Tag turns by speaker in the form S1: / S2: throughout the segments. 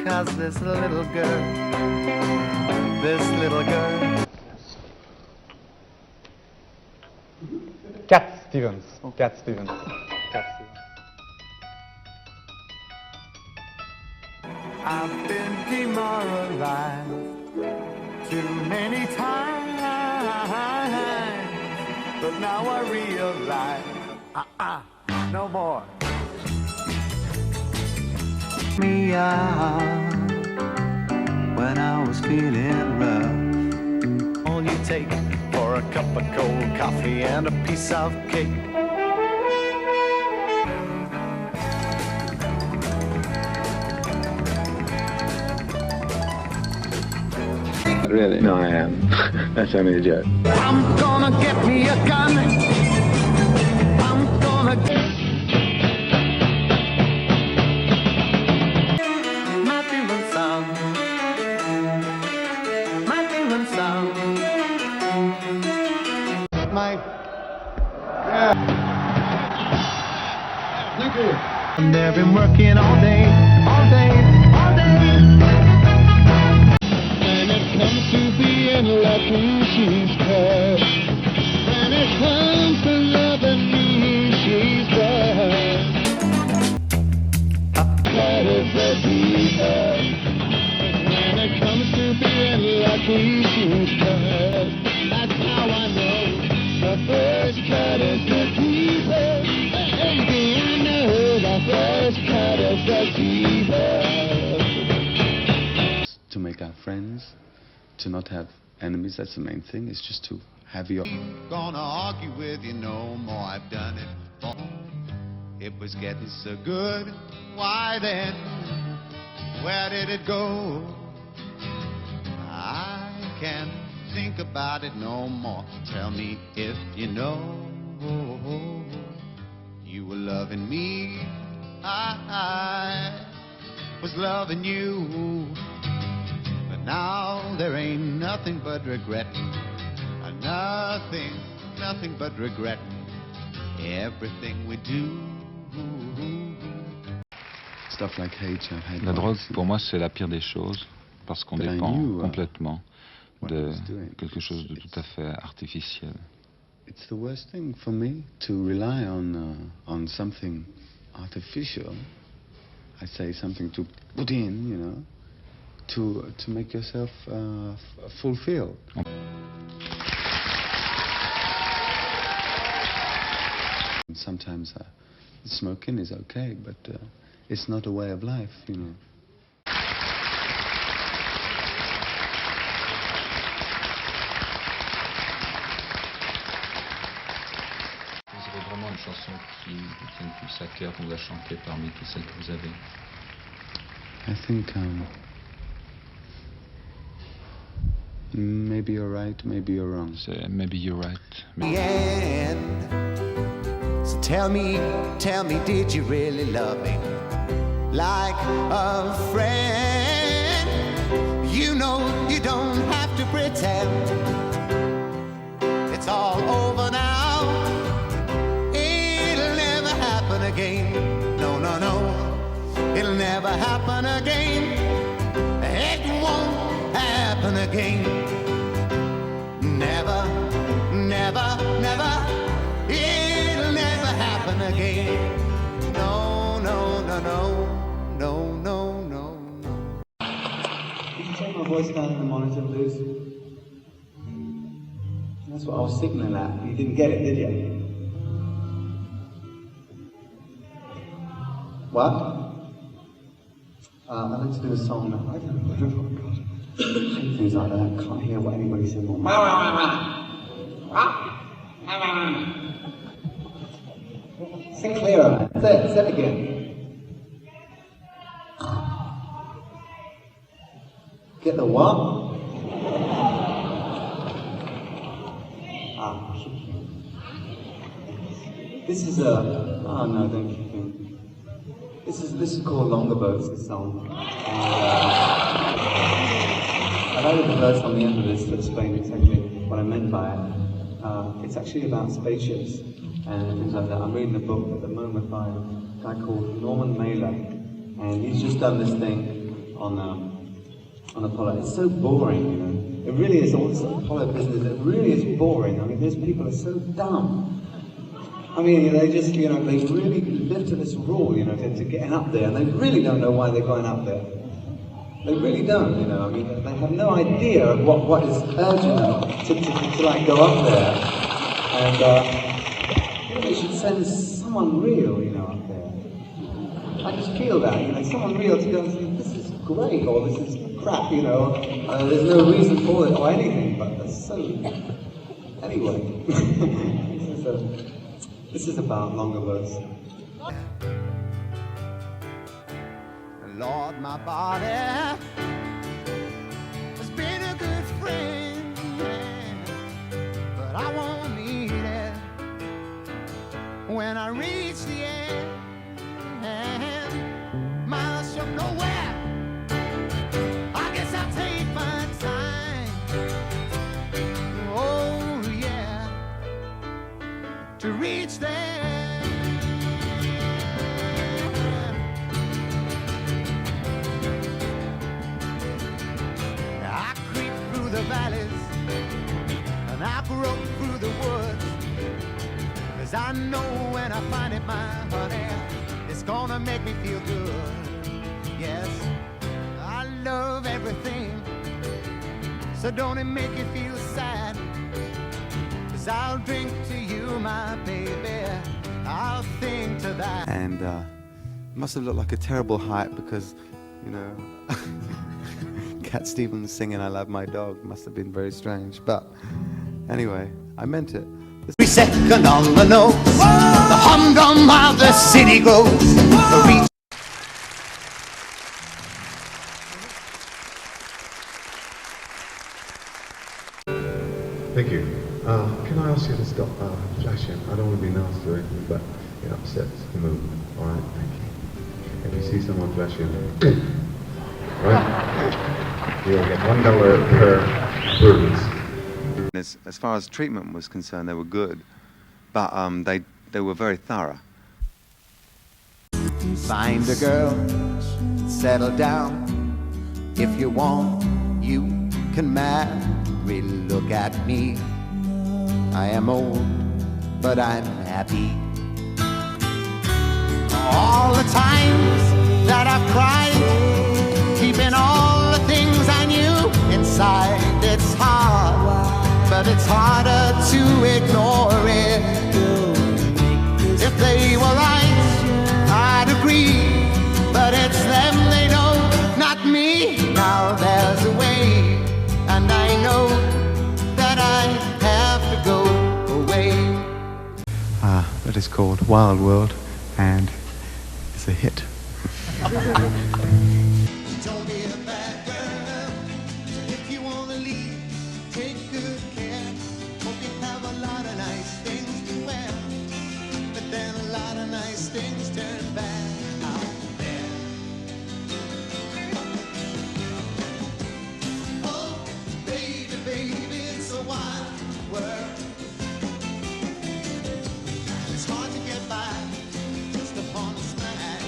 S1: 'cause this little girl, this little girl.
S2: Cat Stevens. Cat Stevens. Cat Stevens.
S1: I've been demoralized too many times, but now I realize, no more. Me out when I was feeling rough. All you take for a cup of cold coffee and a piece of cake.
S3: Really? No, I am. That's only a joke.
S1: I'm gonna get me a gun. I'm gonna get my demon song. My demon song. My
S3: Thank you.
S1: and they've been working all day, all day, all day.
S4: When it comes to being lucky, she's bad. When it comes to loving me, she's bad. That is the diva. When it comes to being lucky, she's bad. That's how I know the first cut is the diva. Baby, I know the first cut is the diva.
S3: To make our friends, to not have enemies, that's the main thing, is just to have your...
S1: Gonna argue with you no more, I've done it before. It was getting so good, why then, where did it go? I can't think about it no more. Tell me if you know. You were loving me, I was loving you. But now there ain't nothing but regretting. Nothing but regretting everything we do.
S3: Stuff like hate,
S5: La drogue, pour moi, c'est la pire des choses, parce qu'on dépend complètement de quelque chose de tout à fait artificiel.
S3: It's the worst thing for me to rely on something artificial. I say something to put in, you know, to make yourself fulfilled. Sometimes smoking is okay, but it's not a way of life, you know.
S5: C'est vraiment une chanson qui vous tient le plus à cœur, qu'on vous a chantée parmi toutes celles que vous avez.
S3: I think maybe you're right, maybe you're wrong.
S5: C'est Maybe You're Right.
S1: Yeah. So tell me, did you really love me like a friend? You know you don't have to pretend. It's all over now. It'll never happen again. No, no, no. It'll never happen again. It won't happen again. Never, never, never. It'll never happen again. No, no, no, no, no, no, no, no.
S6: Did you take my voice down in the monitor, please? That's what I was signaling at. You didn't get it, did you? What? I'd like to do a song that I don't know. Things like that. I can't hear what anybody said. Sing clearer. Say it again. Get the what? This is a... Oh no, don't kick me. This is called Longer Boats, this song. I've added a verse on the end of this to explain exactly what I meant by it. It's actually about spaceships and things like that. I'm reading a book at the moment by a guy called Norman Mailer, and he's just done this thing on Apollo. It's so boring, you know. It really is. All this Apollo business, it really is boring. I mean, these people are so dumb. I mean, they just, you know, they really live to this rule, you know, to getting up there, and they really don't know why they're going up there. They really don't, you know. I mean, they have no idea of what is urgent them to like go up there. And you know, they should send someone real, you know, up there. I just feel that, you know, someone real to go and say, this is great, or this is crap, you know. There's no reason for it or anything, but that's so. Anyway, this is about Longobos.
S1: Lord, my body has been a good friend, but I won't need it when I reach the end. Miles from nowhere, I guess I'll take my time. Oh yeah, to reach there. The valleys, and I broke through the woods, 'cause I know when I find it, my honey, it's gonna make me feel good. Yes, I love everything, so don't it make you feel sad? 'Cause I'll drink to you, my baby, I'll sing to that.
S3: And it must have looked like a terrible height because, you know, Cat Stevens singing I Love My Dog must have been very strange. But anyway, I meant it.
S1: Every second on the nose, the humdrum of the city goes.
S7: Thank you. Can I ask you to stop flashing? I don't want to be nasty or anything, but it upsets the mood. All right, thank you. If you see someone flashing, right? You'll get $1 per bruise.
S3: As far as treatment was concerned, they were good, but they were very thorough.
S1: Find a girl, settle down. If you want, you can marry. Look at me, I am old, but I'm happy. All the times that I've cried, keeping all the things I knew inside. It's hard, but it's harder to ignore it. If they were right, I'd agree, but it's them they know, not me. Now there's a way, and I know that I have to go away.
S3: That is called Wild World, and it's a hit.
S1: Don't be a bad girl. If you want to leave, take good care. Hope you have a lot of nice things to wear, but then a lot of nice things turn bad out there. Oh, baby, baby, it's a wild world. It's hard to get by just upon a smack.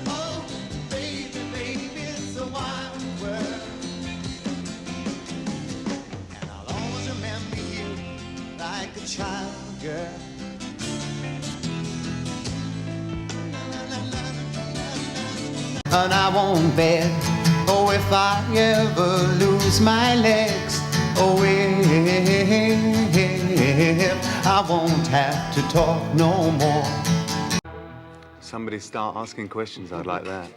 S1: Oh, baby, baby, it's a wild world. And I'll always remember you like a child girl. And I won't beg, oh, if I ever lose my legs, oh, if I won't have to talk no more.
S3: Somebody start asking questions, I'd like that.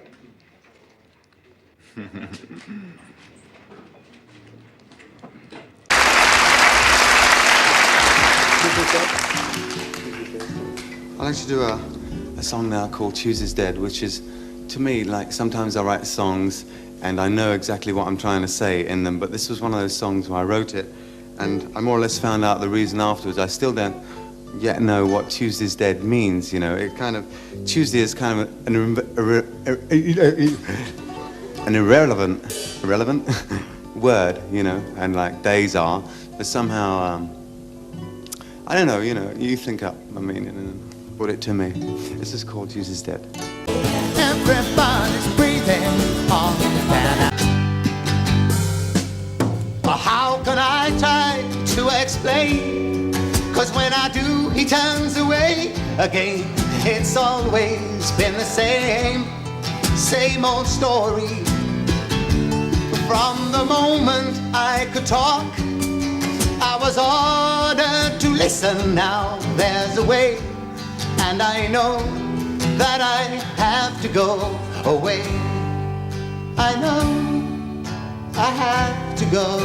S3: I'd like to do a song now called Choose Is Dead, which is, to me, like sometimes I write songs and I know exactly what I'm trying to say in them, but this was one of those songs where I wrote it and I more or less found out the reason afterwards. I still don't yet know what Tuesday is Dead means, you know. It kind of, Tuesday is kind of an irrelevant word, you know, and like days are, but somehow, I don't know, you know, you think up a meaning and put it to me. This is called Tuesday is Dead.
S1: everybody's breathing on that. How can I try to explain? 'Cause when I do, he turns away again. It's always been the same old story. From the moment I could talk, I was ordered to listen. Now there's a way, and I know that I have to go away. I know I have to go.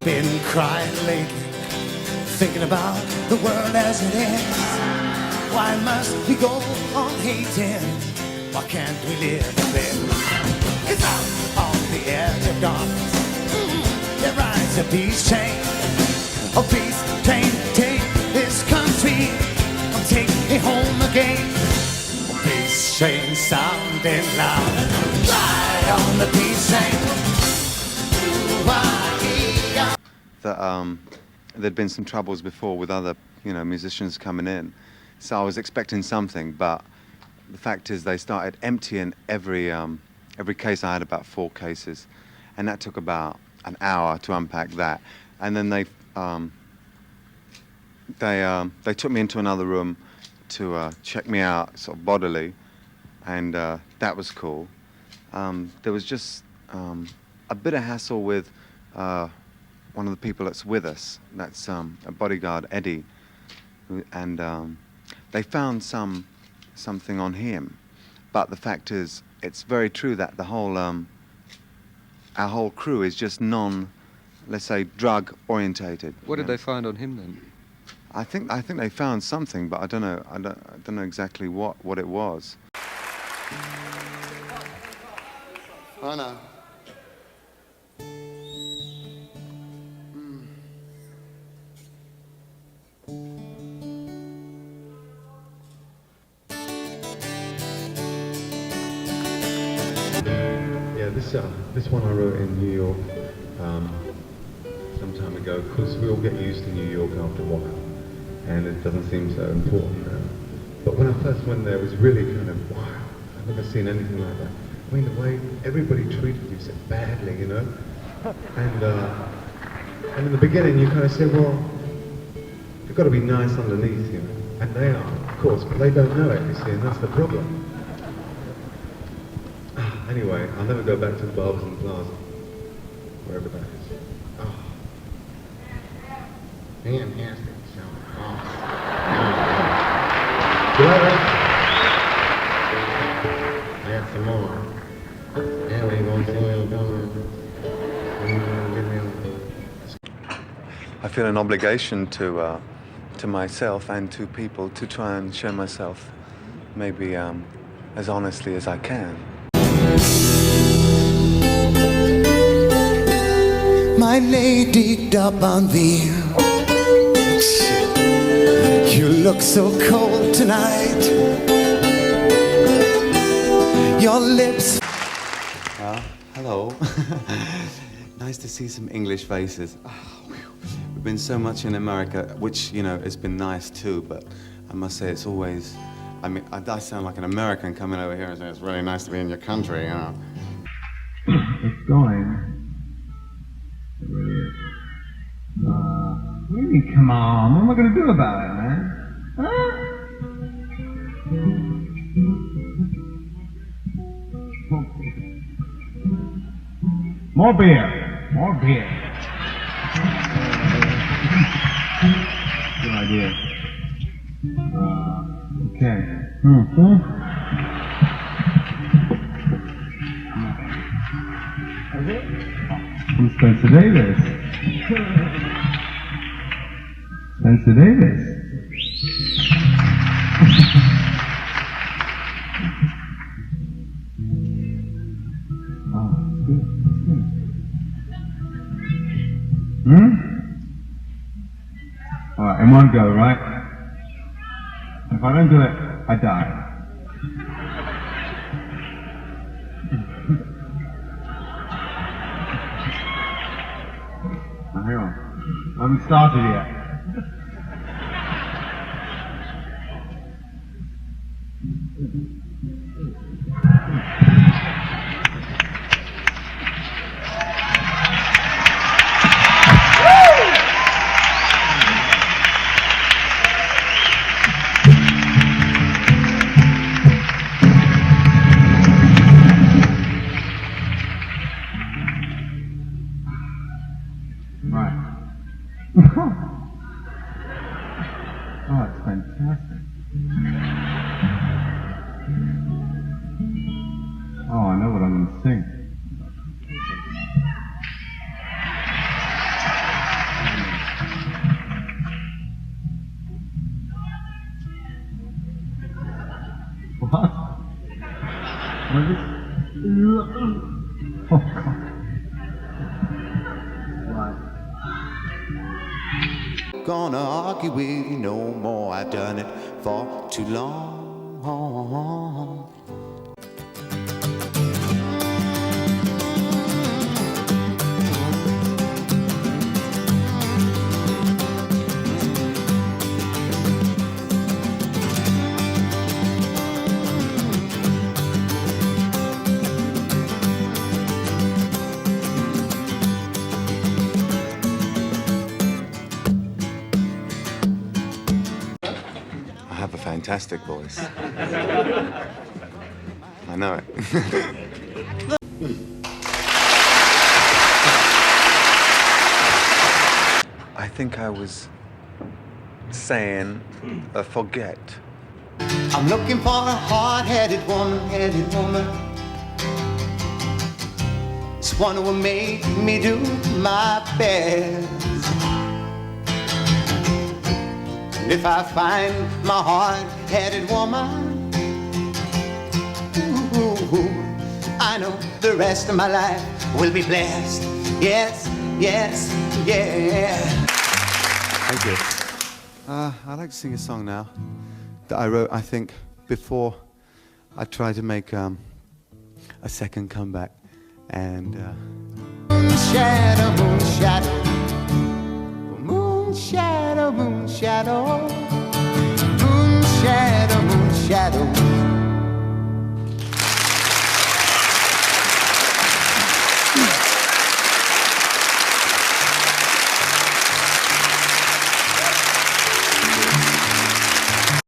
S1: Been crying lately, thinking about the world as it is. Why must we go on hating? Why can't we live a bit? 'Cause out on the edge of darkness, there rides a peace train. A peace train, take this country and take it home again. A peace train sounding loud, ride on the peace train.
S3: That there'd been some troubles before with other, musicians coming in, so I was expecting something. But the fact is, they started emptying every case. I had about 4 cases, and that took about an hour to unpack that. And then they took me into another room to check me out, sort of bodily, and that was cool. There was just a bit of hassle with one of the people that's with us. That's a bodyguard, Eddie, and they found something on him. But the fact is, it's very true that the whole our whole crew is just let's say, drug orientated.
S5: What did they find on him then?
S3: I think they found something, but I don't know exactly what it was.
S1: Oh no.
S7: This one I wrote in New York some time ago, because we all get used to New York after a while, and it doesn't seem so important now. But when I first went there, it was really kind of, wow, I've never seen anything like that. I mean, the way everybody treated you so badly, and in the beginning you kind of say, well, they've got to be nice underneath, and they are, of course, but they don't know it, you see, and that's the problem. Anyway, I'll never go back to the Barbers and Plaza, wherever that is. Oh. Fantastic. So awesome. You like that? I got some more. Yeah, we ain't gonna see where we're going.
S3: I feel an obligation to myself and to people to try and show myself maybe as honestly as I can.
S1: My lady D'Urbanville, you look so cold tonight. Your lips.
S3: Hello. Nice to see some English faces. We've been so much in America, which, it's been nice too, but I must say it's always, I sound like an American coming over here and saying it's really nice to be in your country,
S7: It's going. It really is. Really, come on. What am I going to do about it, man? Huh? More beer. More beer. Good idea. Okay. From Spencer Davis. Spencer Davis. Oh, good. All right, in one go, right? If I don't do it, I die. Hang on. I haven't started yet.
S8: Sing. What? Was it? Oh, God. Right.
S1: Gonna argue with you no more. I've done it for too long.
S3: I have a fantastic voice. I know it. I think I was saying forget.
S1: I'm looking for a hard-headed woman, It's one who will make me do my best. And if I find my hard-headed woman, ooh, I know the rest of my life will be blessed. Yes, yes, yeah.
S3: Thank you. I'd like to sing a song now that I wrote, I think, before I tried to make a second comeback. And
S1: Moon shadow, moon shadow, moon shadow, moon shadow, moon shadow, moon shadow.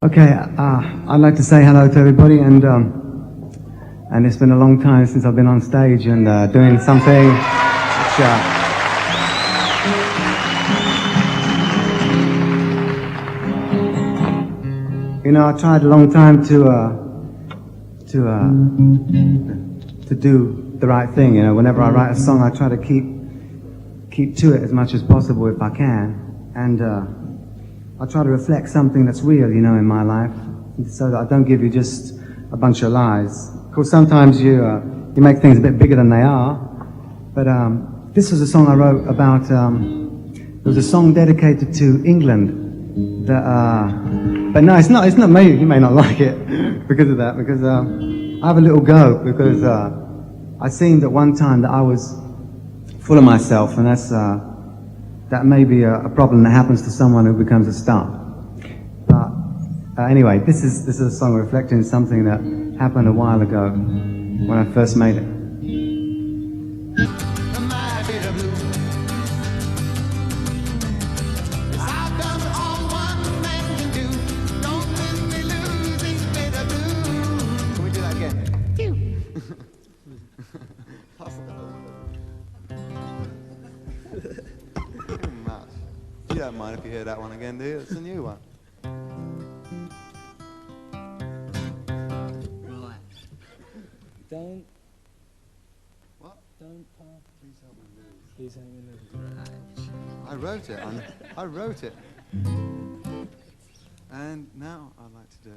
S9: Okay, I'd like to say hello to everybody, and it's been a long time since I've been on stage and doing something which, you know, I tried a long time to do the right thing. You know, whenever I write a song, I try to keep to it as much as possible if I can, and I try to reflect something that's real, you know, in my life, so that I don't give you just a bunch of lies. Of course, sometimes you make things a bit bigger than they are, but this was a song I wrote about, it was a song dedicated to England, that, but no, it's not me, you may not like it because of that, because I have a little go, because I seemed at one time that I was full of myself, and that may be a problem that happens to someone who becomes a star. But anyway, this is a song reflecting something that happened a while ago when I first made it.
S3: can we do that again? You don't mind if you hear that one again, do you? It's a new one.
S10: Don't.
S3: What?
S10: Don't talk.
S3: Please help me lose.
S10: Please help me lose.
S3: I wrote it. I wrote it. And now I'd like to do.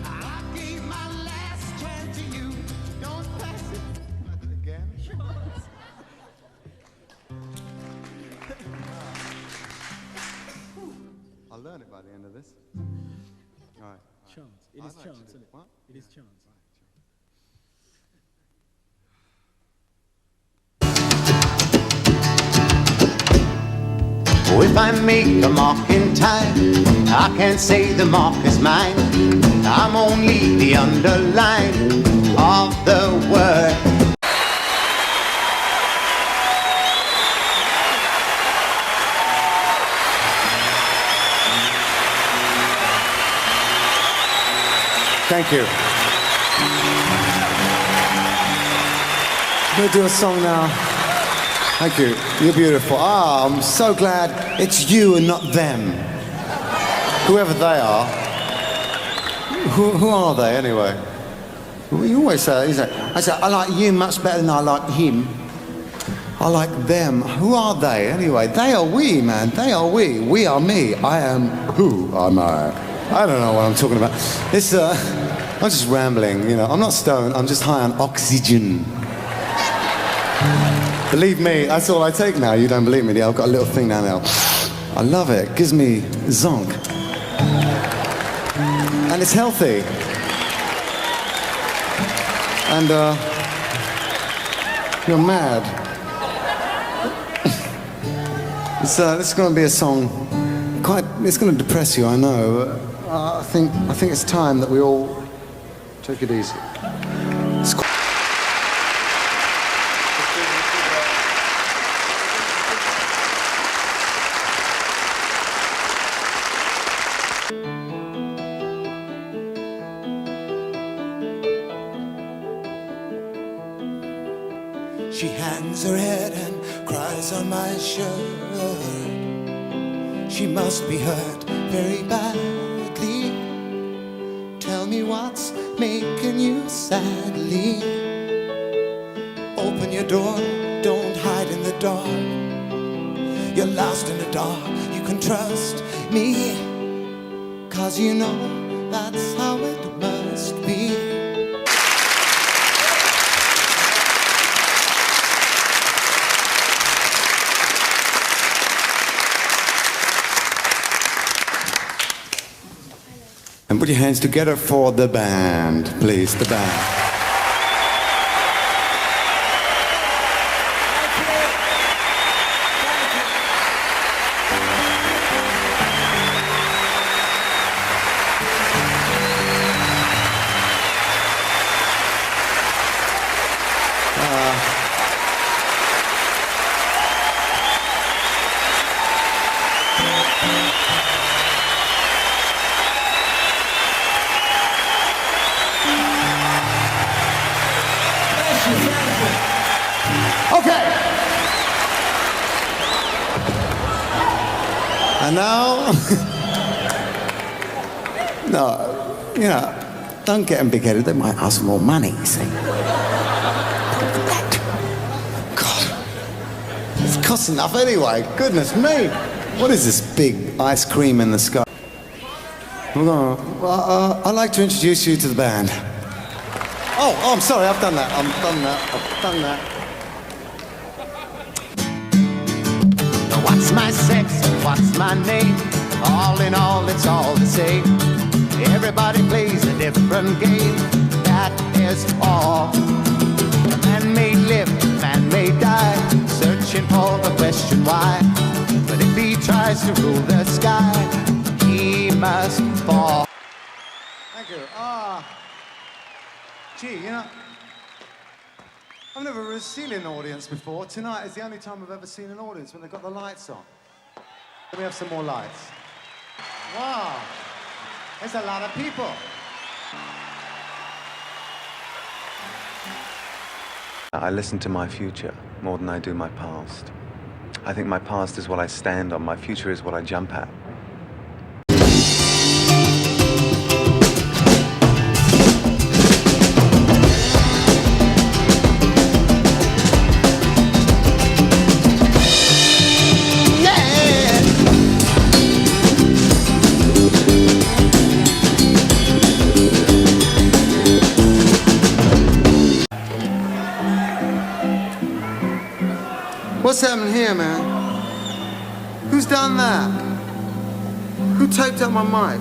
S1: I gave my last chance to you. Don't pass it.
S3: Again? I'll learn it by the end of this. All right.
S10: Chance. It is chance, isn't it?
S3: What?
S10: It is chance.
S1: Oh, if I make a mark in time, I can't say the mark is mine. I'm only the underline of the word.
S11: Thank you. We'll do a song now. Thank you. You're beautiful. Ah, I'm so glad it's you and not them. Whoever they are. Who are they, anyway? Well, you always say, I say, I like you much better than I like him. I like them. Who are they anyway? They are we, man. They are we. We are me. I am who am I? I don't know what I'm talking about. It's I'm just rambling, you know. I'm not stoned. I'm just high on oxygen. Believe me, that's all I take now. You don't believe me? I've got a little thing down there. I love it. It gives me zonk. And it's healthy. And you're mad. This is going to be a song. It's going to depress you, I know. I think it's time that we all take it easy.
S1: She hangs her head and cries on my shirt. She must be hurt very badly. Tell me what's making you sadly. Open your door, don't hide in the dark. You're lost in the dark, you can trust me. 'Cause you know that's how it must be.
S11: And put your hands together for the band, please, the band.
S1: Okay.
S11: And now, no, you know, don't get them big-headed. They might ask for more money, you see. God, it costs enough anyway. Goodness me. What is this big ice cream in the sky? I'd like to introduce you to the band. Oh, I'm sorry, I've done that. I've done that.
S1: What's my sex? What's my name? All in all, it's all the same. Everybody plays a different game. That is all. A man may live, a man may die, searching for the question why. But if he tries to rule the sky, he must fall.
S11: Thank you. Gee, you know, I've never seen an audience before. Tonight is the only time I've ever seen an audience when they've got the lights on. Let me have some more lights. Wow, there's a lot of people. I listen to my future more than I do my past. I think my past is what I stand on, my future is what I jump at. What's happening here, man? Who's done that? Who taped up my mic?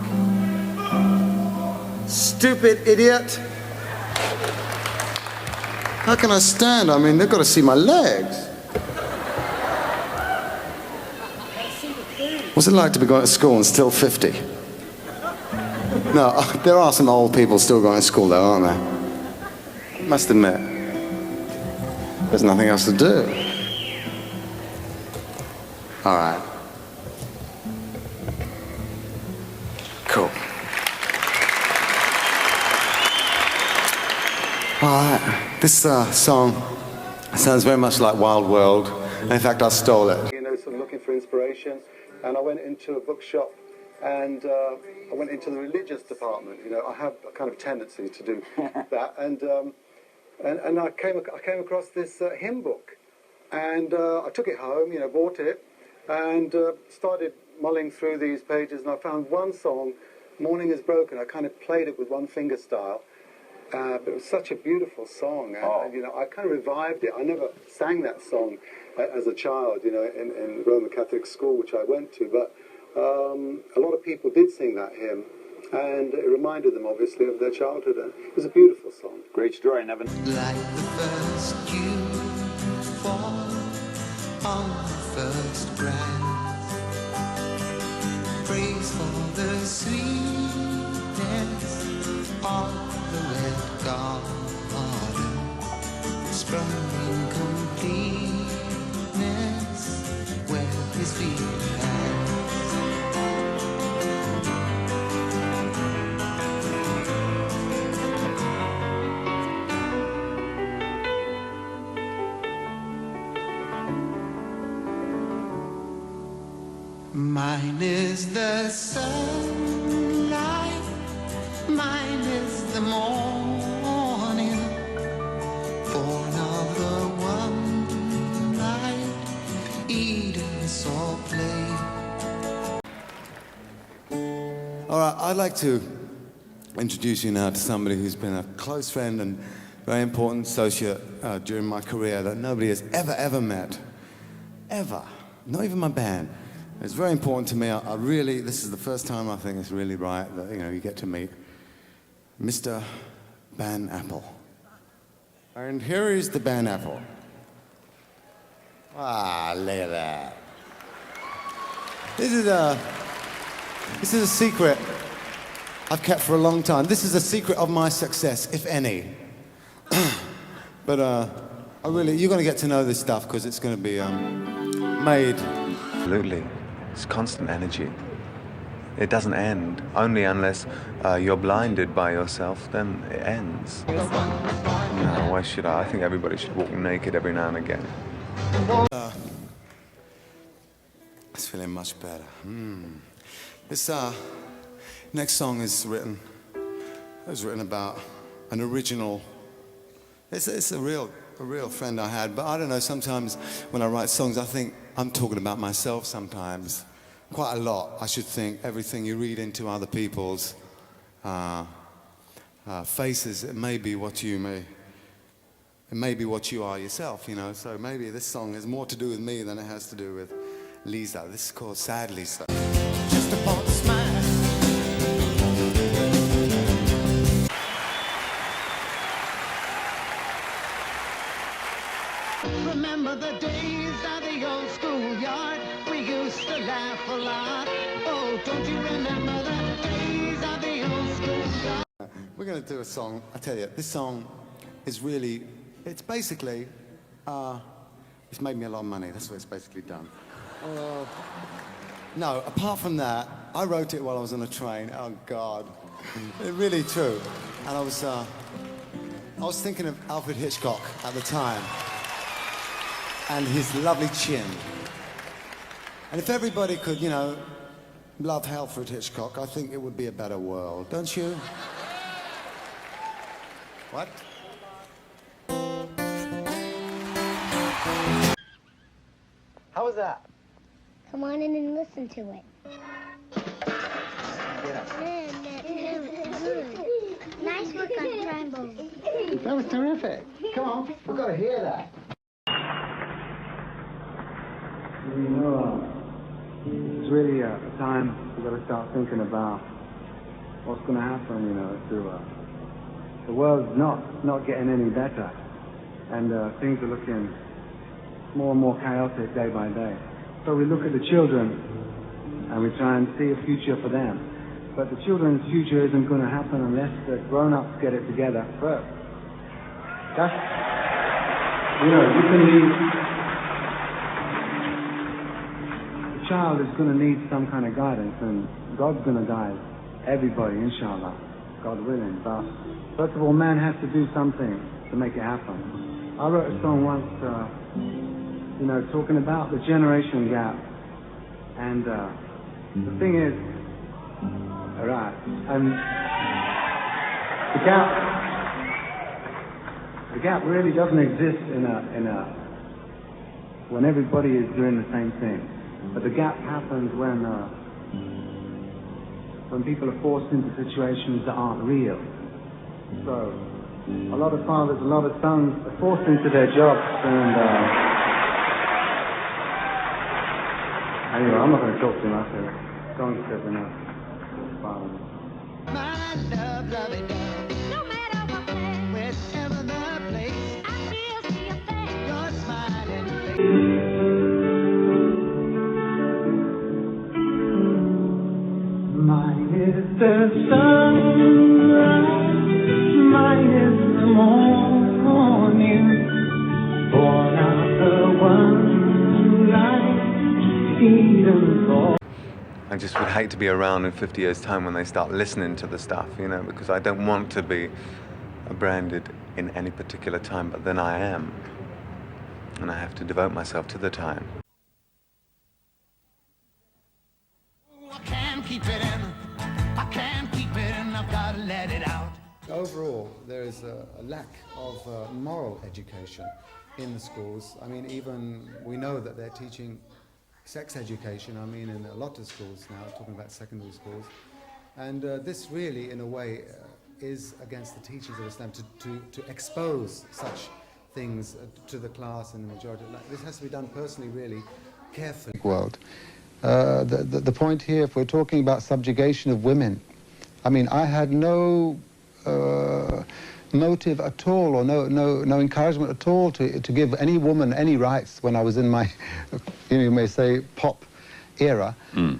S11: Stupid idiot. How can I stand? I mean, they've got to see my legs. What's it like to be going to school and still 50? No, there are some old people still going to school though, aren't there? Must admit, there's nothing else to do. All right. Cool. All right. This song sounds very much like Wild World. In fact, I stole it.
S12: You know, sort of looking for inspiration, and I went into a bookshop and I went into the religious department. You know, I have a kind of tendency to do that, and I came across this hymn book, and I took it home. You know, bought it, and started mulling through these pages, and I found one song, "Morning Is Broken." I kind of played it with one finger style. But it was such a beautiful song, and you know, I kind of revived it. I never sang that song as a child, you know, in Roman Catholic school, which I went to, but a lot of people did sing that hymn, and it reminded them, obviously, of their childhood. And it was a beautiful song.
S13: Great story, never.
S1: Like the first dew fall on the first grass, praise for the sweetness of the red garden, sprung in completeness where his feet pass. Mine is the sunlight, mine is the morning, born of the one night Eden saw play.
S11: All right, I'd like to introduce you now to somebody who's been a close friend and very important associate during my career that nobody has ever met. Ever. Not even my band. It's very important to me. I really, this is the first time I think it's really right that, you know, you get to meet Mr. Ben Apple. And here is the Ben Apple. Ah, look at that. This is a secret I've kept for a long time. This is a secret of my success, if any. But you're going to get to know this stuff because it's going to be made.
S14: Absolutely. It's constant energy. It doesn't end. Only unless you're blinded by yourself, then it ends. No, why should I? I think everybody should walk naked every now and again.
S11: It's feeling much better. This next song is written about an original. It's a real friend I had, but I don't know, sometimes when I write songs I think I'm talking about myself sometimes. Quite a lot, I should think. Everything you read into other people's faces, it may be what you are yourself, you know. So maybe this song has more to do with me than it has to do with Lisa. This is called Sad Lisa.
S1: Just upon a smile. Remember the days at the old schoolyard? We used to laugh a lot. Oh, don't you remember the days at the old schoolyard?
S11: We're going to do a song. I tell you, this song is really, it's basically, it's made me a lot of money. That's what it's basically done. No, apart from that, I wrote it while I was on a train. Oh, God. It's really true. And I was thinking of Alfred Hitchcock at the time and his lovely chin. And if everybody could, you know, love Alfred Hitchcock, I think it would be a better world, don't you? What?
S15: How was that?
S16: Come on in and listen to it. Nice work on trombone.
S15: That was terrific. Come on, we've got to hear that.
S9: You know, it's really a time we've got to start thinking about what's going to happen, you know, the world's not getting any better, and things are looking more and more chaotic day by day. So we look at the children and we try and see a future for them. But the children's future isn't going to happen unless the grown-ups get it together first. That's, you know, you can leave. The child is going to need some kind of guidance, and God's going to guide everybody, inshallah, God willing. But first of all, man has to do something to make it happen. I wrote a song once, you know, talking about the generation gap. And the thing is, All right. And the gap really doesn't exist when everybody is doing the same thing. But the gap happens when people are forced into situations that aren't real. So, a lot of fathers, a lot of sons are forced into their jobs, and anyway, I'm not going to talk too much. Don't said enough. Fathers.
S1: My love, love it, no matter what place, wherever the place, I still see a thing, your smiling face.
S4: Mine is the sunrise, mine is the morning, born out the one light, Eden's all.
S14: I just would hate to be around in 50 years' time when they start listening to the stuff, you know, because I don't want to be branded in any particular time, but then I am. And I have to devote myself to the time.
S1: I can't keep it in, I can't keep it in, I've got to let it out.
S12: Overall, there is a lack of moral education in the schools. I mean, even we know that they're teaching sex education, I mean, in a lot of schools now, talking about secondary schools. And this really, in a way, is against the teachings of Islam to expose such things to the class in the majority. This has to be done personally, really carefully.
S11: World. The point here, if we're talking about subjugation of women, I mean, I had no motive at all, or no encouragement at all to give any woman any rights when I was in my, you may say, pop era.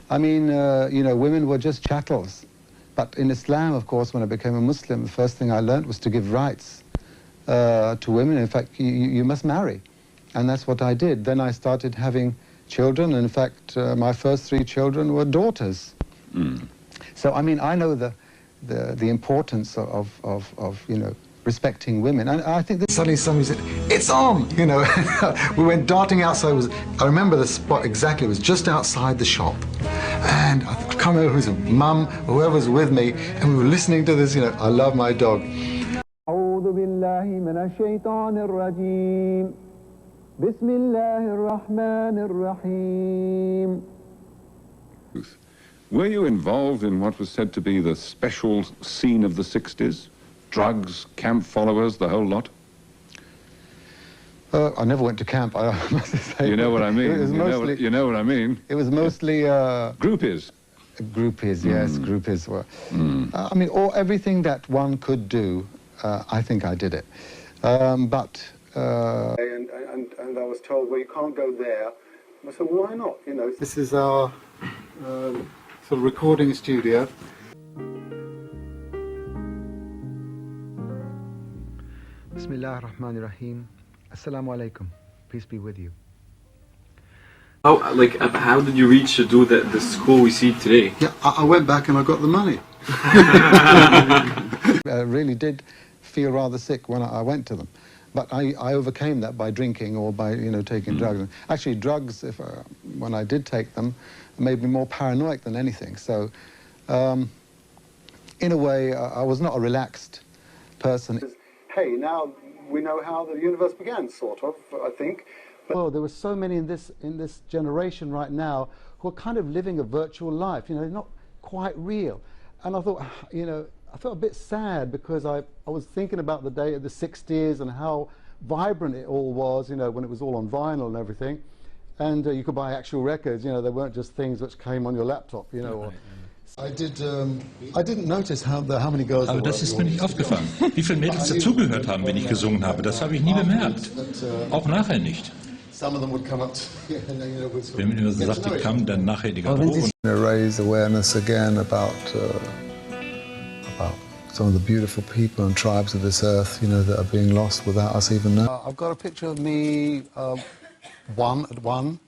S11: I mean, you know, women were just chattels. But in Islam, of course, when I became a Muslim, the first thing I learned was to give rights to women. In fact, you must marry. And that's what I did. Then I started having children. In fact, my first 3 children were daughters. So, I mean, I know the importance of you know, respecting women. And I think that
S12: suddenly somebody said, "It's on!" You know, we went darting outside. I remember the spot exactly. It was just outside the shop. And I can't remember who's mum or whoever was with me, and we were listening to this, you know, I love my dog.
S4: أعوذ بالله من الشيطان الرجيم بسم الله الرحمن الرحيم.
S13: Were you involved in what was said to be the special scene of the 60s? Drugs, camp followers, the whole lot?
S11: I never went to camp, I must say.
S13: You know what I mean.
S11: It was
S13: you know what I mean.
S11: It was mostly...
S13: groupies.
S11: Groupies, yes, groupies were. I mean, everything that one could do, I think I did it. And
S12: I was told, well, you can't go there. I said, well, why not? You know, this is our sort of recording studio.
S9: Bismillah ar-Rahman ar-Rahim. Assalamu alaikum. Peace be with you.
S10: How did you reach to do the school we see today?
S12: Yeah, I went back and I got the money.
S11: I really did feel rather sick when I went to them. But I overcame that by drinking or by, you know, taking drugs. Actually, drugs, when I did take them, made me more paranoid than anything. So, in a way, I was not a relaxed person.
S12: Hey, now we know how the universe began, sort of, I think. Well, there were so many in this generation right now who are kind of living a virtual life, you know, not quite real. And I thought, you know, I felt a bit sad because I was thinking about the day of the 60s and how vibrant it all was, you know, when it was all on vinyl and everything. And you could buy actual records, you know, they weren't just things which came on your laptop, you know. I didn't notice how many girls
S17: Aber das ist mir nicht aufgefallen. Wie viele Mädels dazugehört haben, wenn ich gesungen habe, das habe ich nie bemerkt. Auch nachher nicht. Wenn man immer sagt, die kamen dann nachher die Garderobe.
S12: Raise awareness again about some of the beautiful people and tribes of this earth, you know, that are being lost without us even knowing. I've got a picture of me, one,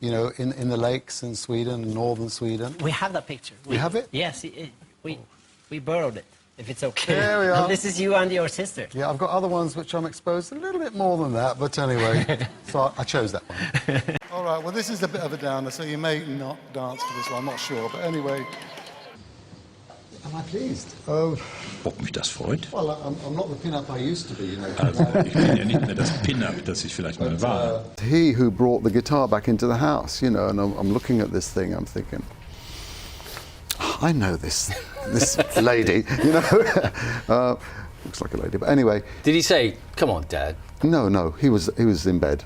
S12: you know, in the lakes in Sweden, northern Sweden.
S18: We have that picture.
S12: We have it?
S18: Yes, we borrowed it, if it's okay.
S12: There we are.
S18: This is you and your sister.
S12: Yeah, I've got other ones which I'm exposed a little bit more than that, but anyway, so I chose that one. All right, well, this is a bit of a downer, so you may not dance for this one, I'm not sure, but anyway. Am I pleased?
S17: Ob mich das freut?
S12: Well, I'm not the pin-up I used to be, you know.
S17: Also, ich bin ja nicht mehr das Pin-up, das ich vielleicht mal war.
S12: He who brought the guitar back into the house, you know, and I'm looking at this thing, I'm thinking, I know this lady, you know. Looks like a lady, but anyway.
S18: Did he say, "Come on, Dad"?
S12: No, he was in bed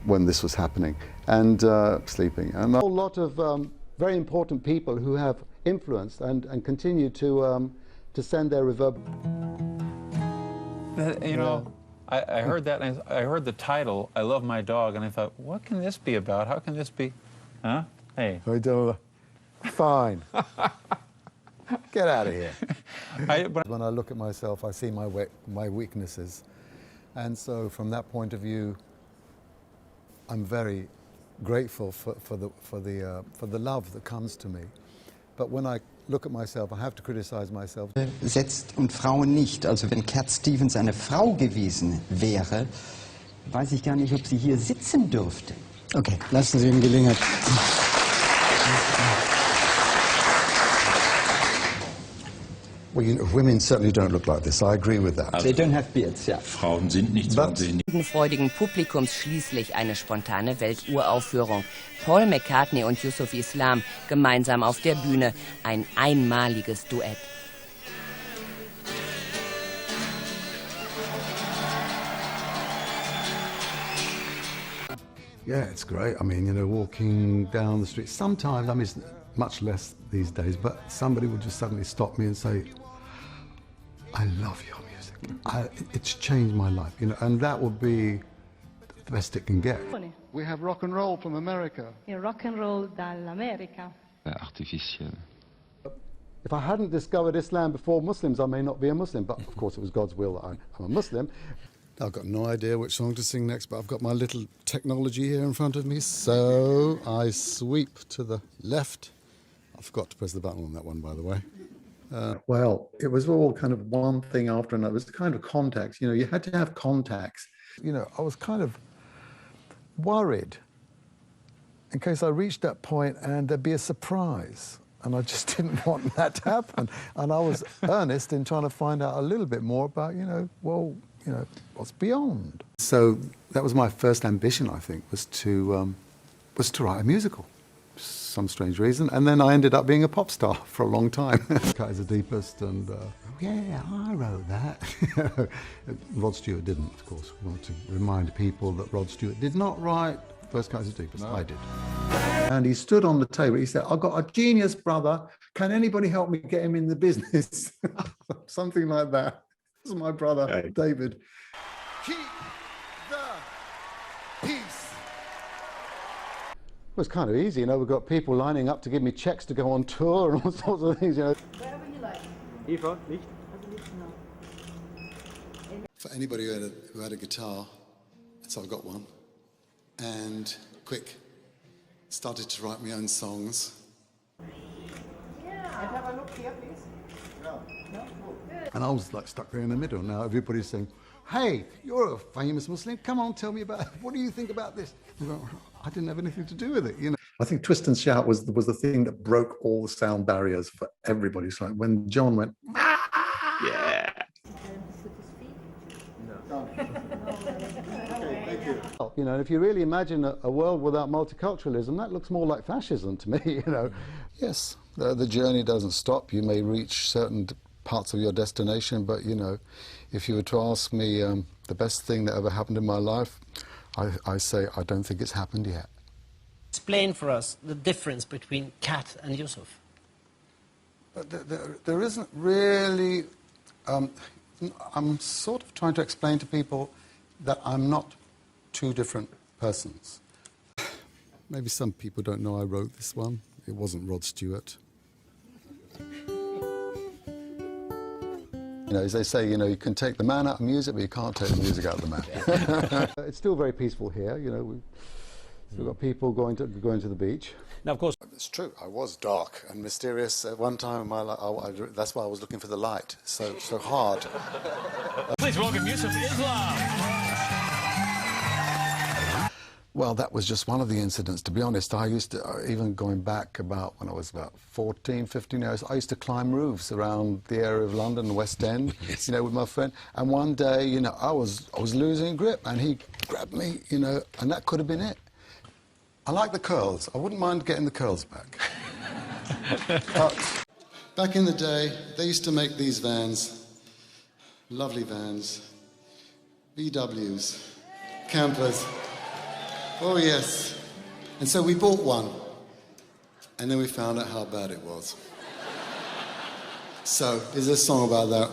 S12: when this was happening and sleeping. And a whole lot of very important people who have influenced and continue to send their reverb.
S19: You know, I heard that, and I heard the title, "I Love My Dog," and I thought, what can this be about? How can this be? Huh? Hey.
S12: Fine. Get out of here. When I look at myself, I see my weaknesses. And so from that point of view, I'm very grateful for the love that comes to me. But when I look at myself, I have to criticize myself.
S20: Setzt und Frauen nicht. Also wenn Cat Stevens eine Frau gewesen wäre, weiß ich gar nicht, ob sie hier sitzen dürfte.
S12: Okay, lassen Sie ihm Gelegenheit. Well, you know, women certainly don't look like this. I agree with that.
S20: They don't have beards, ja.
S17: Frauen sind nicht wahnsinnig.
S21: Freudigen Publikums schließlich eine spontane Welturaufführung. Paul McCartney und Yusuf Islam gemeinsam auf der Bühne. Ein einmaliges Duett.
S12: Yeah, it's great. I mean, you know, walking down the street. Sometimes, I mean, it's much less these days, but somebody will just suddenly stop me and say, I love your music. It's changed my life, you know, and that would be the best it can get. We have rock and roll from America.
S22: Il rock and roll dall'America.
S5: Artificiel.
S12: If I hadn't discovered Islam before Muslims, I may not be a Muslim, but of course it was God's will that I'm a Muslim. I've got no idea which song to sing next, but I've got my little technology here in front of me, so I sweep to the left. I forgot to press the button on that one, by the way. Well, it was all kind of one thing after another. It was kind of contacts. You know, you had to have contacts. You know, I was kind of worried in case I reached that point and there'd be a surprise. And I just didn't want that to happen. And I was earnest in trying to find out a little bit more about, you know, well, you know, what's beyond. So that was my first ambition, I think, was to write a musical. Some strange reason, and then I ended up being a pop star for a long time. Cat is the Deepest, and yeah, I wrote that. Rod Stewart didn't, of course. We want to remind people that Rod Stewart did not write First Cat is the Deepest. No. I did. And he stood on the table. He said, "I've got a genius brother. Can anybody help me get him in the business?" Something like that. This is my brother, hey. David. Keep the peace. It was kind of easy, you know, we've got people lining up to give me checks to go on tour and all sorts of things, you know.
S22: Wherever you like.
S19: Eva, Licht?
S12: For anybody who had a guitar, so I've got one, and quick, started to write my own songs.
S22: Yeah. Have a look here, please.
S12: No. And I was like stuck there in the middle. Now everybody's saying, "Hey, you're a famous Muslim. Come on, tell me about it. What do you think about this?" I didn't have anything to do with it, you know. I think Twist and Shout was the thing that broke all the sound barriers for everybody. So like when John went, yeah. No. Okay, thank you. You know, if you really imagine a world without multiculturalism, that looks more like fascism to me, you know. Yes, the journey doesn't stop. You may reach certain parts of your destination, but, you know, if you were to ask me the best thing that ever happened in my life, I say I don't think it's happened yet.
S18: Explain for us the difference between Cat and Yusuf.
S12: There isn't really... I'm sort of trying to explain to people that I'm not two different persons. Maybe some people don't know I wrote this one. It wasn't Rod Stewart. You know, as they say, you know, you can take the man out of music, but you can't take the music out of the man. It's still very peaceful here, you know. We've still got people going to the beach.
S19: Now, of course...
S12: It's true, I was dark and mysterious at one time in my life. That's why I was looking for the light so hard.
S19: Please welcome Yusuf Islam.
S11: Well, that was just one of the incidents, to be honest. I used to, even going back about when I was about 14, 15 years, I used to climb roofs around the area of London, the West End, you know, with my friend. And one day, you know, I was losing grip, and he grabbed me, you know, and that could have been it. I like the curls. I wouldn't mind getting the curls back. Back in the day, they used to make these vans, lovely vans, VWs, campers. Oh, yes. And so we bought one, and then we found out how bad it was. So there's a song about that.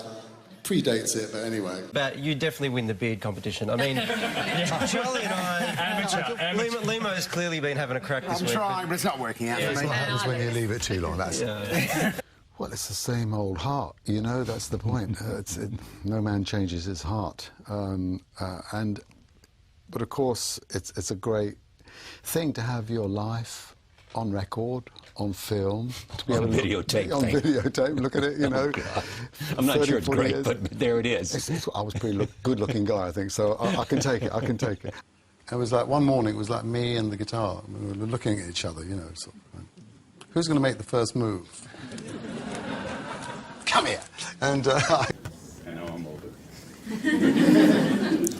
S11: Predates it, but anyway.
S2: But you definitely win the beard competition. I mean, Charlie and I... Limo's clearly been having a crack this week.
S11: I'm trying, but it's not working out for me. That's what happens when you leave it too long, that's it. Well, it's the same old heart, you know, that's the point. No man changes his heart. But of course, it's a great thing to have your life on record, on film, to be able to
S6: videotape.
S11: On videotape, look at it, you know.
S6: I'm not sure it's great, years. But there it is.
S11: I was a pretty good-looking guy, I think, so I can take it. I can take it. It was like one morning. It was like me and the guitar. We were looking at each other, you know. Sort of, who's going to make the first move? Come here. And
S6: I know I'm older.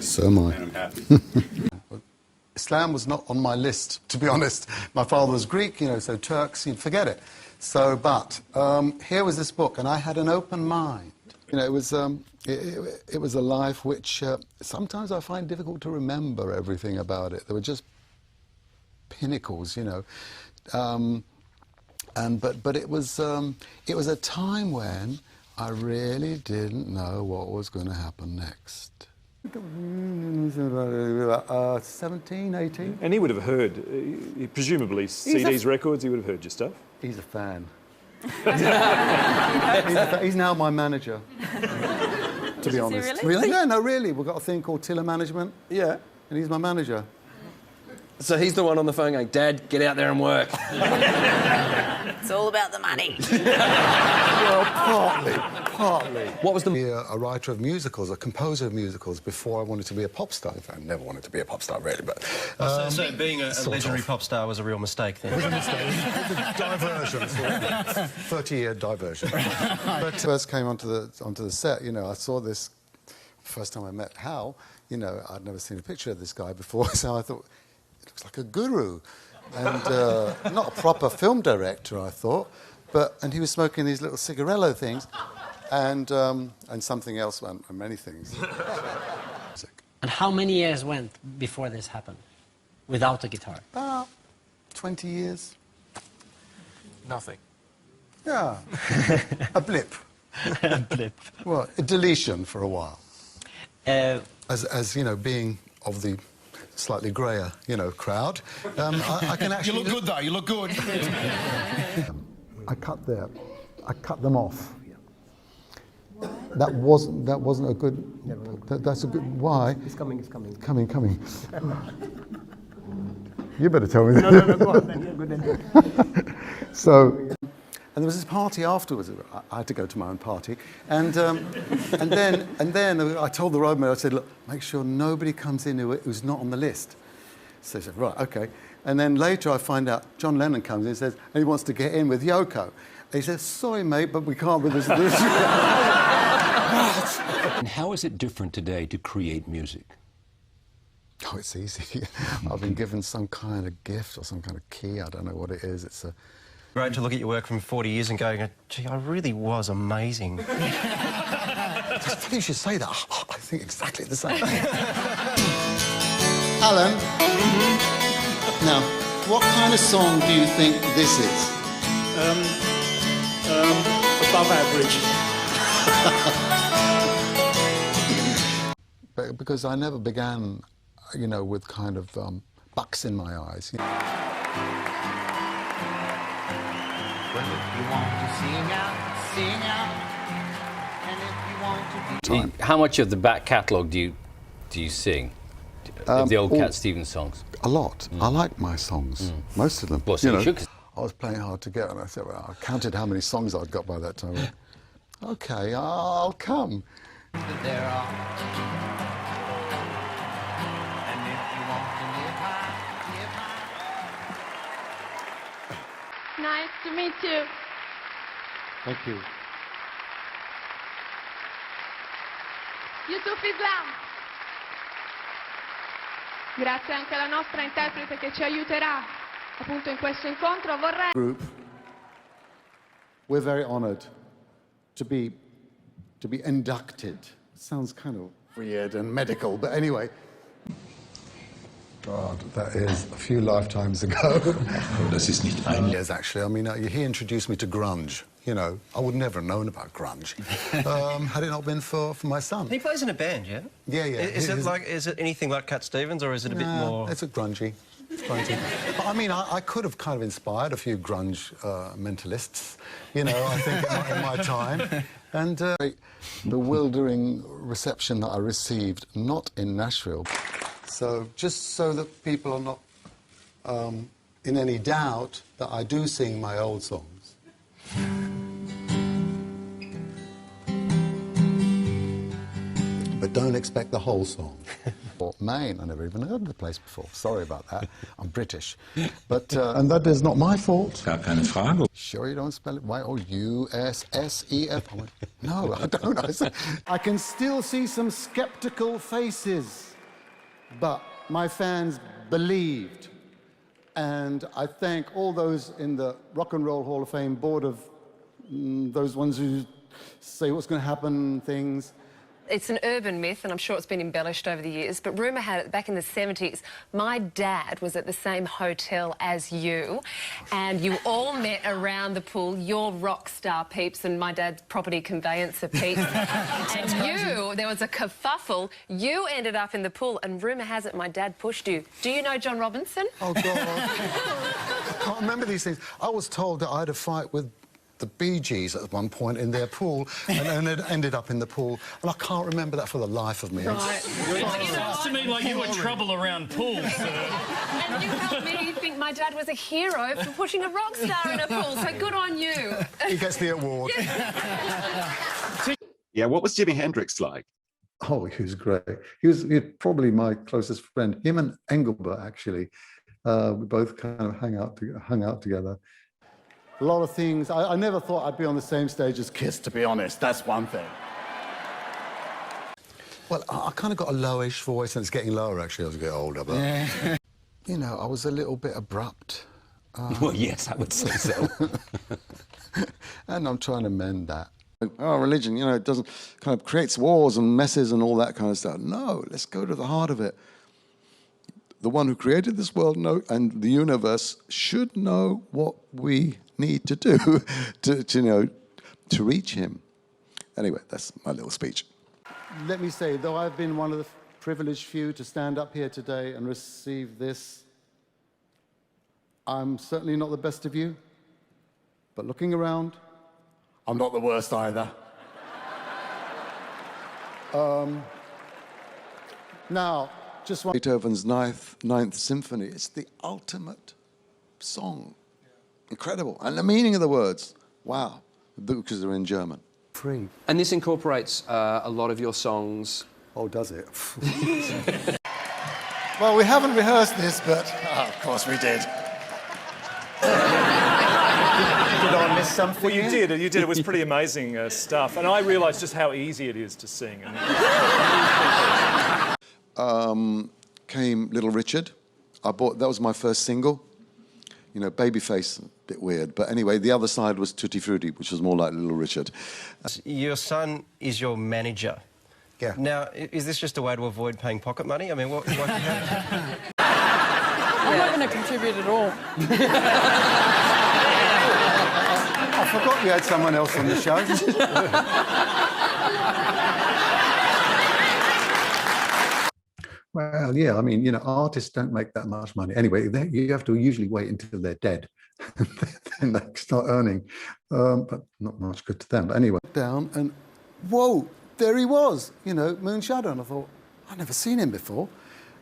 S11: So am I.
S6: And I'm happy.
S11: Islam was not on my list, to be honest. My father was Greek, you know, so Turks, you'd forget it. So, but here was this book, and I had an open mind. You know, it was a life which sometimes I find difficult to remember everything about it. There were just pinnacles, you know. But it was a time when I really didn't know what was going to happen next. 17, 18.
S10: And he would have heard, presumably, CDs, records, he would have heard your stuff.
S11: He's a fan. He's now my manager, to be honest.
S2: Really?
S11: Yeah, no, really. We've got a thing called Tiller Management.
S2: Yeah.
S11: And he's my manager.
S2: So he's the one on the phone going, Dad, get out there and work.
S23: It's all about the money.
S11: Well, partly. What was a writer of musicals, a composer of musicals, before I wanted to be a pop star. I never wanted to be a pop star, really, but...
S2: so being a legendary pop star was a real mistake, then?
S11: It was a mistake. It was a diversion. 30-year diversion. But when I first came onto the set, you know, I saw this... First time I met Hal, you know, I'd never seen a picture of this guy before, so I thought... Looks like a guru, and not a proper film director, I thought. And he was smoking these little cigarello things, and something else, and many things.
S23: And how many years went before this happened, without a guitar?
S11: About 20 years.
S2: Nothing.
S11: Yeah, a blip.
S23: A blip.
S11: Well, a deletion for a while. As you know, being of the slightly greyer, you know, crowd. I can actually...
S24: You look good, though. You look good.
S11: I cut them off. That wasn't a good... That's a good... Why?
S23: It's coming.
S11: Coming. You better tell me that.
S23: No, go on then. Good then.
S11: So... And there was this party afterwards. I had to go to my own party, and then I told the roadman, I said, "Look, make sure nobody comes in who's not on the list." So he said, "Right, okay." And then later I find out John Lennon comes in and says, and he wants to get in with Yoko. And he says, "Sorry, mate, but we can't with this."
S6: And how is it different today to create music?
S11: Oh, it's easy. I've been given some kind of gift or some kind of key. I don't know what it is. It's a...
S2: Great to look at your work from 40 years and going, gee, I really was amazing.
S11: It's funny you should say that. I think exactly the same. Alan, now, what kind of song do you think this is?
S24: Above average.
S11: Because I never began, you know, with kind of bucks in my eyes. You know.
S1: Well, if you want to sing out, and if you want to be...
S6: How much of the back catalogue do you sing? The old Cat Stevens songs?
S11: A lot. I like my songs, most of them.
S6: Well, so you should.
S11: I was playing hard to get, and I said, well, I counted how many songs I'd got by that time. Okay, I'll come.
S1: That there are, and if you want to live high,
S3: nice to meet you.
S12: Thank you.
S3: Yusuf Islam. Grazie anche alla nostra interprete che ci aiuterà appunto in questo incontro. Vorrei...
S12: Group, we're very honored to be inducted. Sounds kind of weird and medical, but anyway.
S7: God, that is a few lifetimes ago.
S17: Das ist nicht ein
S7: Years, actually. I mean, he introduced me to grunge. You know, I would never have known about grunge had it not been for my son.
S2: He plays in a band, yeah?
S7: Yeah, yeah.
S2: Is it anything like Cat Stevens, or is it a bit more...
S7: It's a grungy. It's grungy. But I mean, I could have kind of inspired a few grunge mentalists, you know, I think in my time. And the bewildering reception that I received, not in Nashville. So just so that people are not in any doubt that I do sing my old songs. But don't expect the whole song. Maine, I never even heard of the place before. Sorry about that. I'm British. But, and that is not my fault.
S17: Gar keine Frage.
S7: Sure you don't spell it right? Or U-S-S-E-F? No, I don't.
S12: I can still see some skeptical faces, but my fans believed. And I thank all those in the Rock and Roll Hall of Fame board of those ones who say what's going to happen, things.
S8: It's an urban myth, and I'm sure it's been embellished over the years, but rumour had it back in the 70s, my dad was at the same hotel as you, and you all met around the pool, your rock star peeps and my dad's property conveyancer peeps. And you, there was a kerfuffle, you ended up in the pool, and rumour has it my dad pushed you. Do you know John Robinson?
S7: Oh, God. I can't remember these things. I was told that I had a fight with the Bee Gees at one point in their pool, and it ended up in the pool, and I can't remember that for the life of me.
S8: Right.
S24: It sounds to me like you were trouble around pools.
S8: And you helped me think my dad was a hero for pushing a rock star in a pool, so good on you.
S7: He gets the award.
S16: Yeah, what was Jimi Hendrix like?
S7: Oh, he was great. He was probably my closest friend. Him and Engelbert, actually. We both kind of hung out together.
S12: A lot of things. I never thought I'd be on the same stage as Kiss, to be honest. That's one thing.
S7: Well, I kind of got a lowish voice, and it's getting lower, actually, as I get older. But, yeah. You know, I was a little bit abrupt.
S6: Well, yes, I would say so.
S7: And I'm trying to mend that.
S11: Oh, religion, you know, it doesn't kind of creates wars and messes and all that kind of stuff. No, let's go to the heart of it. The one who created this world and the universe should know what we need to do to reach him. Anyway, that's my little speech.
S12: Let me say, though I've been one of the privileged few to stand up here today and receive this, I'm certainly not the best of you, but looking around, I'm not the worst either. Now, just one.
S11: Beethoven's Ninth Symphony. It's the ultimate song. Incredible. And the meaning of the words, wow, because they're in German.
S12: Free.
S25: And this incorporates a lot of your songs.
S7: Oh, does it?
S12: Well, we haven't rehearsed this, but of course we did. Did I miss something?
S10: Well, you did. It was pretty amazing stuff. And I realised just how easy it is to sing.
S11: Came Little Richard. That was my first single. You know, Babyface, a bit weird. But anyway, the other side was Tutti Frutti, which was more like Little Richard.
S2: Your son is your manager.
S7: Yeah.
S2: Now, is this just a way to avoid paying pocket money? I mean, what...
S22: I'm not going to contribute at all.
S12: I forgot you had someone else on the show.
S7: Well, yeah, I mean, you know, artists don't make that much money. Anyway, you have to usually wait until they're dead. Then they start earning. But not much good to them. But anyway.
S12: Down and, whoa, there he was, you know, Moon Shadow. And I thought, I've never seen him before.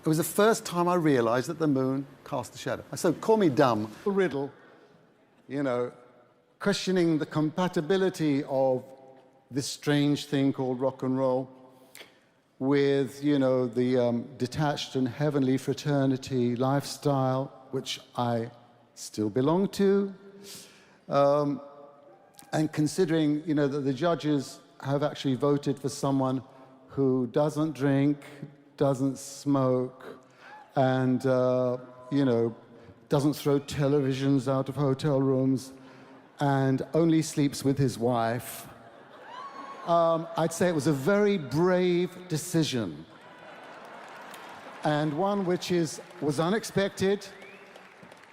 S12: It was the first time I realised that the moon cast a shadow. So call me dumb. A riddle, you know, questioning the compatibility of this strange thing called rock and roll with, you know, the detached and heavenly fraternity lifestyle, which I still belong to.
S7: And considering, you know, that the judges have actually voted for someone who doesn't drink, doesn't smoke, and, you know, doesn't throw televisions out of hotel rooms, and only sleeps with his wife, I'd say it was a very brave decision, and one which was unexpected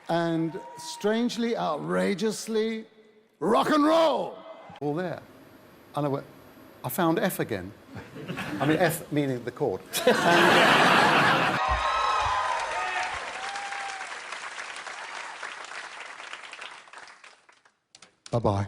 S7: and strangely, outrageously rock and roll. All there. And I found F again. I mean, F meaning the chord. Bye-bye.